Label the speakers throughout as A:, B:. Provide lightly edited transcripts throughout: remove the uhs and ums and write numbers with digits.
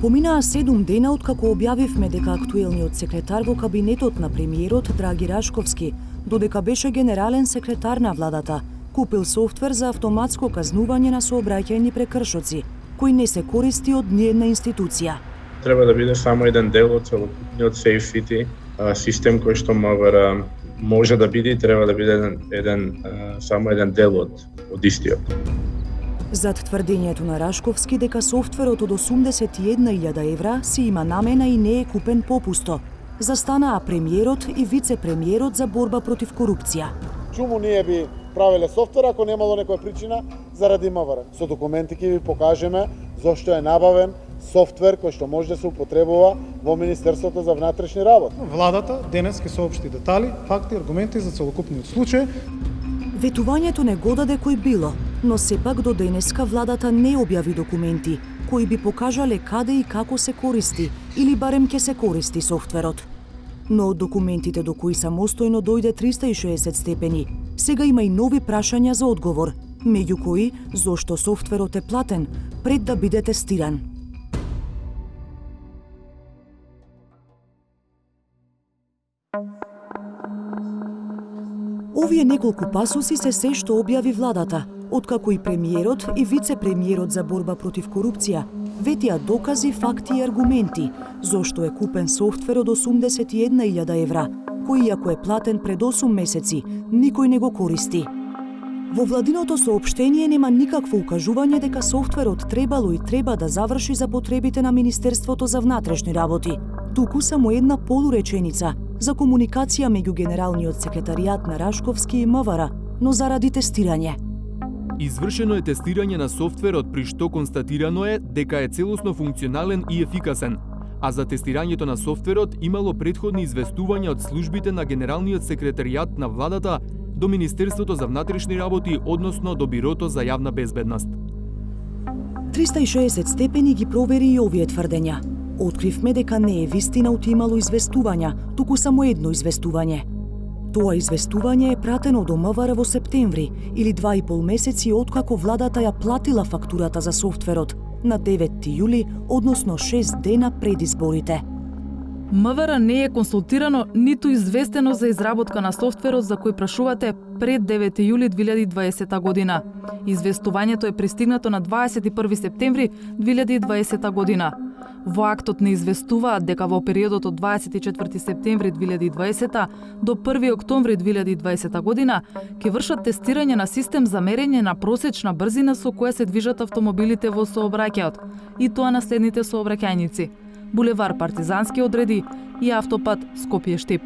A: Поминаа 7 дена откако објавивме дека актуелниот секретар во кабинетот на премиерот Драги Рашковски, додека беше генерален секретар на владата, купил софтвер за автоматско казнување на сообраќајни прекршоци, кој не се користи од ниедна институција.
B: Треба да биде само еден дел од целокупниот SafeCity систем кој што МВР може да биде и треба да биде само еден дел од истиот.
A: Зад тврдењето на Рашковски дека софтверот од 81.000 евра си има намена и не е купен попусто, застанаа премиерот и вице-премиерот за борба против корупција.
C: Чуму ние би правеле софтвер ако немало некоја причина заради МВР. Со документи ќе ви покажеме зошто е набавен софтвер кој што може да се употребува во Министерството за внатрешни работи.
D: Владата денес ќе соопшти детали, факти, аргументи за целокупниот случај.
A: Ветувањето не го даде кој било, но сепак до денеска владата не објави документи кои би покажале каде и како се користи или барем ќе се користи софтверот. Но од документите до кои самостојно дојде 360 степени, сега има и нови прашања за одговор, меѓу кои зошто софтверот е платен пред да биде тестиран. Овие неколку пасуси се што објави владата, откако и премиерот и вице-премиерот за борба против корупција ветија докази, факти и аргументи зошто е купен софтвер од 81.000 евра, кој иако е платен пред 8 месеци, никој не го користи. Во владиното соопштение нема никакво укажување дека софтверот требало и треба да заврши за потребите на Министерството за внатрешни работи, туку само една полуреченица за комуникација меѓу генералниот секретаријат на Рашковски и МВР, но заради тестирање.
E: Извршено е тестирање на софтверот при што констатирано е дека е целосно функционален и ефикасен, а за тестирањето на софтверот имало претходни известувања од службите на генералниот секретаријат на владата до Министерството за внатрешни работи, односно до Бирото за јавна безбедност.
A: 360 степени ги провери и овие тврдења. Откривме дека не е вистина утимало известувања, туку само едно известување. Тоа известување е пратено до МВР во септември, или 2,5 месеци откако владата ја платила фактурата за софтверот, на 9 јули, односно 6 дена пред изборите.
F: МВР не е консултирано ниту известено за изработка на софтверот за кој прашувате пред 9 јули 2020 година. Известувањето е пристигнато на 21 септември 2020 година. Во актот не известуваат дека во периодот од 24 септември 2020 до 1 октомври 2020 година ќе вршат тестирање на систем за мерење на просечна брзина со која се движат автомобилите во сообраќајот, и тоа на следните сообраќајници: булевар Партизански одреди и автопат Скопје-Штип.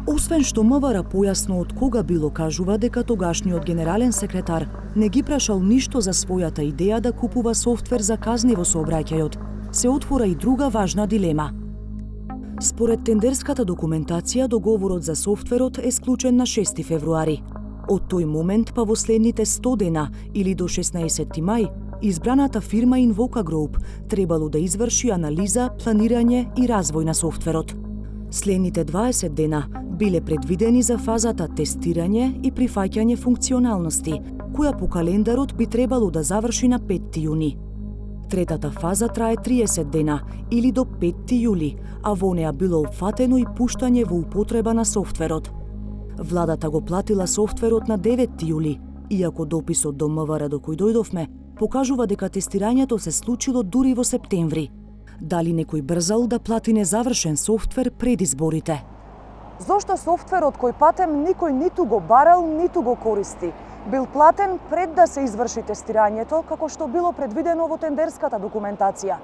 A: Освен што МВР појасно од кога било кажува дека тогашниот генерален секретар не ги прашал ништо за својата идеја да купува софтвер за казни во сообраќајот, се отвора и друга важна дилема. Според тендерската документација, договорот за софтверот е склучен на 6 февруари. Од тој момент па во следните 100 дена или до 16 мај, избраната фирма Invoca Group требало да изврши анализа, планирање и развој на софтверот. Следните 20 дена биле предвидени за фазата тестирање и прифаќање функционалности, која по календарот би требало да заврши на 5 јуни. Третата фаза трае 30 дена или до 5 јули, а во неа било опфатено и пуштање во употреба на софтверот. Владата го платила софтверот на 9 јули, иако дописот до МВР до кој дојдовме покажува дека тестирањето се случило дури во септември. Дали некој брзал да плати незавршен софтвер пред изборите?
G: Зошто софтверот кој патем никој ниту го барал, ниту го користи? Бил платен пред да се изврши тестирањето, како што било предвидено во тендерската документација.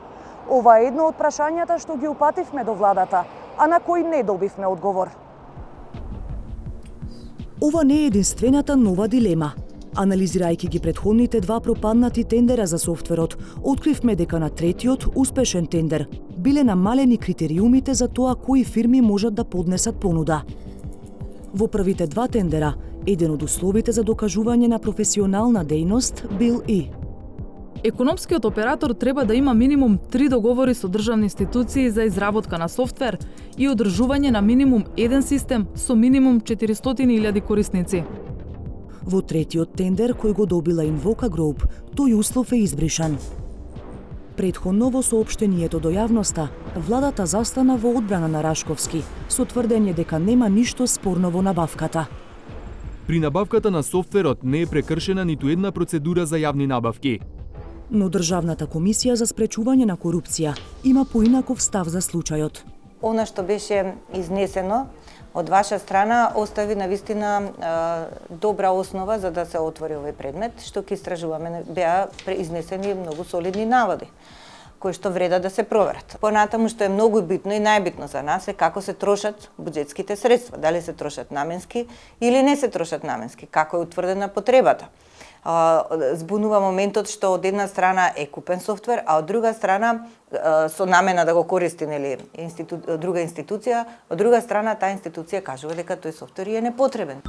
G: Ова е едно од прашањата што ги упативме до владата, а на кои не добивме одговор.
A: Ова не е единствената нова дилема. Анализирајќи ги претходните два пропаднати тендера за софтверот, откривме дека на третиот, успешен тендер, биле намалени критериумите за тоа кои фирми можат да поднесат понуда. Во првите два тендера, еден од условите за докажување на професионална дејност бил и
F: економскиот оператор треба да има минимум 3 договори со државни институции за изработка на софтвер и одржување на минимум еден систем со минимум 400.000 корисници.
A: Во третиот тендер, кој го добила Invoca Group, тој услов е избришан. Претходно во соопштението до јавноста, владата застана во одбрана на Рашковски, со тврдење дека нема ништо спорно во набавката.
E: При набавката на софтверот не е прекршена ниту една процедура за јавни набавки.
A: Но Државната комисија за спречување на корупција има поинаков став за случајот.
H: Она што беше изнесено од ваша страна остави навистина добра основа за да се отвори овој предмет, што ќе истражуваме. Беа изнесени многу солидни наводи кои што вреда да се проверат. Понатаму што е многу битно и најбитно за нас е како се трошат буџетските средства, дали се трошат наменски или не се трошат наменски, како е утврдена потребата. Збунува моментот што од една страна е купен софтвер, а од друга страна со намена да го користи друга институција, од друга страна таа институција кажува дека тој софтвер е непотребен.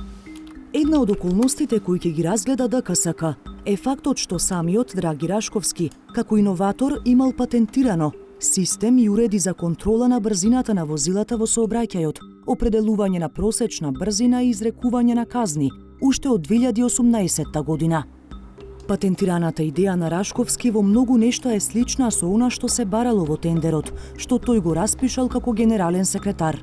A: Една од околностите кои ќе ги разгледа ДКСК е фактот што самиот Драги Рашковски, како иноватор, имал патентирано систем и уреди за контрола на брзината на возилата во сообраќајот, определување на просечна брзина и изрекување на казни, уште од 2018 година. Патентираната идеја на Рашковски во многу нешта е слична со она што се барало во тендерот, што тој го распишал како генерален секретар.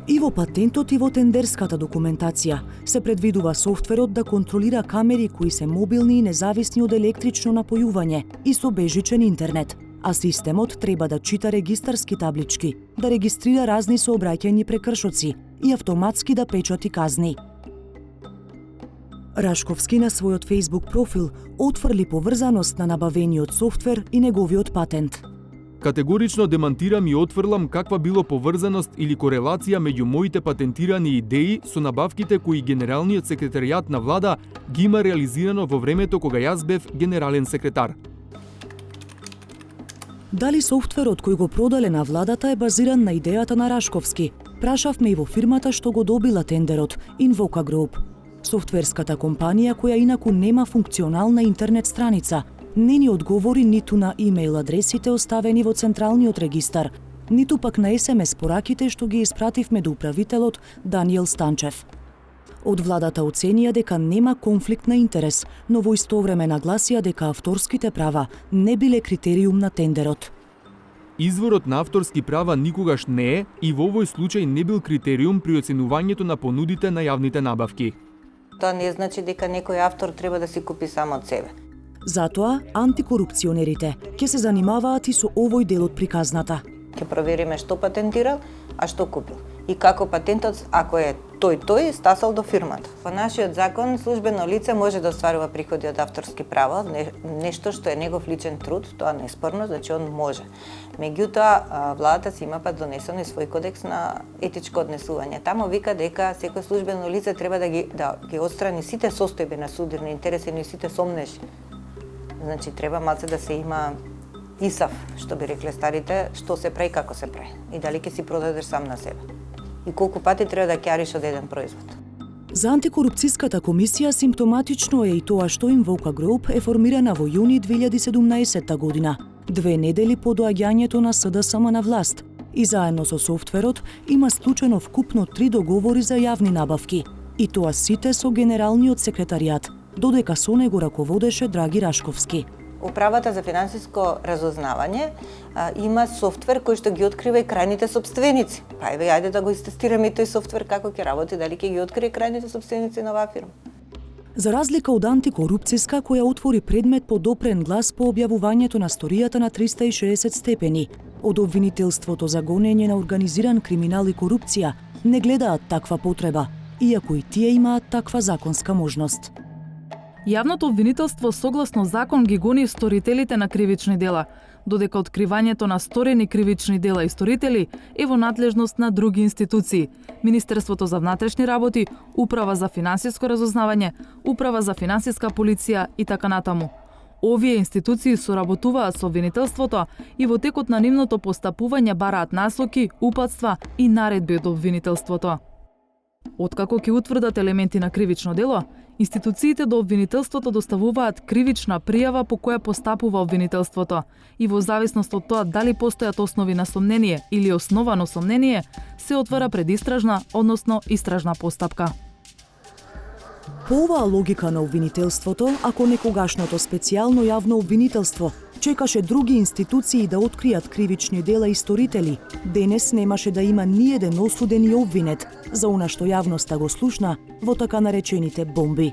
A: И во патентот и во тендерската документација се предвидува софтверот да контролира камери кои се мобилни и независни од електрично напојување и со бежичен интернет, а системот треба да чита регистарски таблички, да регистрира разни сообраќајни прекршоци и автоматски да печати казни. Рашковски на својот Facebook профил отфрли поврзаност на набавениот софтвер и неговиот патент.
E: Категорично демантирам и отфрлам каква било поврзаност или корелација меѓу моите патентирани идеи со набавките кои Генералниот секретаријат на влада ги има реализирано во времето кога јас бев генерален секретар.
A: Дали софтверот кој го продале на владата е базиран на идејата на Рашковски? Прашавме и во фирмата што го добила тендерот, Invoca Group. Софтверската компанија која инаку нема функционална интернет страница, не ни одговори ниту на имейл адресите оставени во Централниот регистар, ниту пак на СМС пораките што ги испративме до управителот Даниел Станчев. Од владата оценија дека нема конфликт на интерес, но во исто време нагласија дека авторските права не биле критериум на тендерот.
E: Изворот на авторски права никогаш не е и во овој случај не бил критериум при оценувањето на понудите на јавните набавки.
H: Тоа не значи дека некој автор треба да си купи само од себе.
A: Затоа, антикорупционерите ќе се занимаваат и со овој дел од приказната.
H: Ќе провериме што патентирал, а што купил. И како патентот, ако е тој стасал до фирмата. По нашиот закон, службено лице може да остварува приходи од авторски права, нешто што е негов личен труд, тоа не е спорно, значи он може. Меѓутоа, владата си има донесен и свој кодекс на етичко однесување. Таму вика дека секој службено лице треба да ги отстрани сите состојби на судирни интереси и сите сомнежи. Значи, треба малце да се има исав, што би рекле старите, што се прави, како се прави. И дали ќе си продадеш сам на себе. И колку пати треба да ќариш од еден производ.
A: За антикорупцијската комисија симптоматично е и тоа што Invoca Group е формирана во јуни 2017 година, 2 недели по доаѓањето на СДСМ на власт, и заедно со софтверот има склучено вкупно 3 договори за јавни набавки, и тоа сите со Генералниот секретаријат, додека со него раководеше Драги Рашковски.
H: Управата за финансиско разузнавање има софтвер кој што ги открива и крајните сопственици. Па еве, ајде да го истестираме и тој софтвер како ќе работи, дали ќе ги открие крајните сопственици на оваа фирма.
A: За разлика од антикорупцијска која отвори предмет по допрен глас по објавувањето на сторијата на 360 степени, од обвинителството за гонење на организиран криминал и корупција не гледаат таква потреба, иако и тие имаат таква законска можност.
F: Јавното обвинителство согласно закон ги гони сторителите на кривични дела, додека откривањето на сторени кривични дела и сторители е во надлежност на други институции: Министерството за внатрешни работи, Управа за финансиско разузнавање, Управа за финансиска полиција и така натаму. Овие институции соработуваат со обвинителството и во текот на нивното постапување бараат насоки, упатства и наредби од обвинителството. Откако ќе утврдат елементи на кривично дело, институциите до обвинителството доставуваат кривична пријава по која постапува обвинителството и во зависност од тоа дали постојат основи на сомнение или основано сомнение, се отвара предистражна, односно истражна постапка.
A: По оваа логика на обвинителството, ако некогашното специјално јавно обвинителство Чекаше други институции да откријат кривични дела и сторители. Денес немаше да има ни еден осуден и обвинет за она што јавноста го слушна во така наречените бомби.